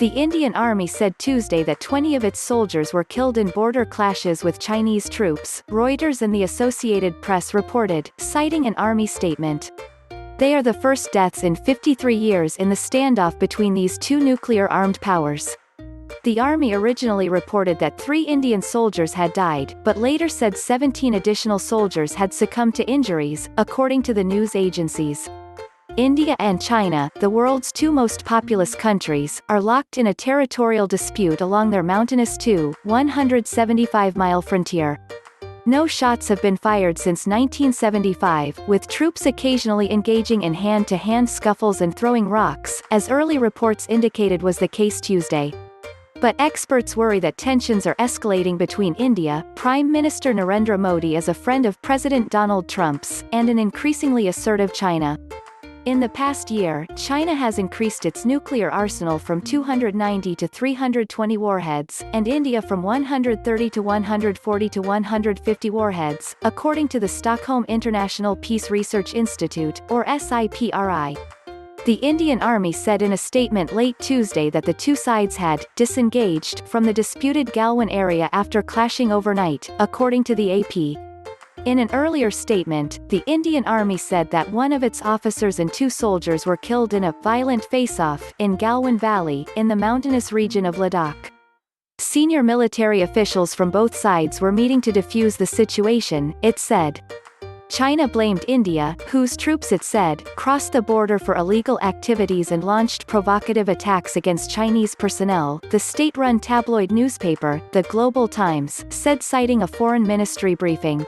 The Indian Army said Tuesday that 20 of its soldiers were killed in border clashes with Chinese troops, Reuters and the Associated Press reported, citing an army statement. They are the first deaths in 53 years in the standoff between these two nuclear-armed powers. The army originally reported that 3 Indian soldiers had died, but later said 17 additional soldiers had succumbed to injuries, according to the news agencies. India and China, the world's 2 most populous countries, are locked in a territorial dispute along their mountainous 175-mile frontier. No shots have been fired since 1975, with troops occasionally engaging in hand-to-hand scuffles and throwing rocks, as early reports indicated was the case Tuesday. But experts worry that tensions are escalating between India, Prime Minister Narendra Modi is a friend of President Donald Trump's, and an increasingly assertive China. In the past year, China has increased its nuclear arsenal from 290 to 320 warheads, and India from 130 to 140 to 150 warheads, according to the Stockholm International Peace Research Institute, or SIPRI. The Indian Army said in a statement late Tuesday that the 2 sides had disengaged from the disputed Galwan area after clashing overnight, according to the AP. In an earlier statement, the Indian Army said that 1 of its officers and 2 soldiers were killed in a violent faceoff in Galwan Valley, in the mountainous region of Ladakh. Senior military officials from both sides were meeting to defuse the situation, it said. China blamed India, whose troops it said, crossed the border for illegal activities and launched provocative attacks against Chinese personnel, the state-run tabloid newspaper, the Global Times, said citing a foreign ministry briefing.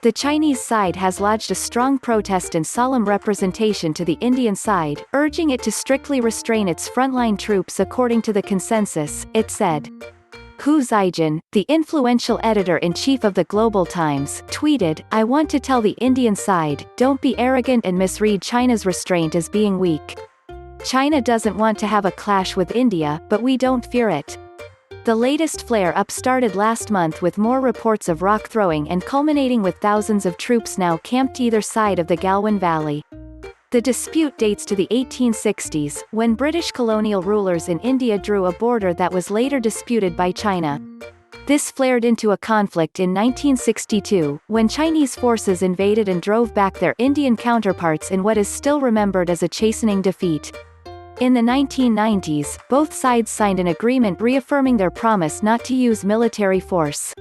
The Chinese side has lodged a strong protest and solemn representation to the Indian side, urging it to strictly restrain its frontline troops according to the consensus, it said. Xijin, the influential editor-in-chief of the Global Times, tweeted, "I want to tell the Indian side, don't be arrogant and misread China's restraint as being weak. China doesn't want to have a clash with India, but we don't fear it." The latest flare-up started last month with more reports of rock throwing and culminating with thousands of troops now camped either side of the Galwan Valley. The dispute dates to the 1860s, when British colonial rulers in India drew a border that was later disputed by China. This flared into a conflict in 1962, when Chinese forces invaded and drove back their Indian counterparts in what is still remembered as a chastening defeat. In the 1990s, both sides signed an agreement reaffirming their promise not to use military force.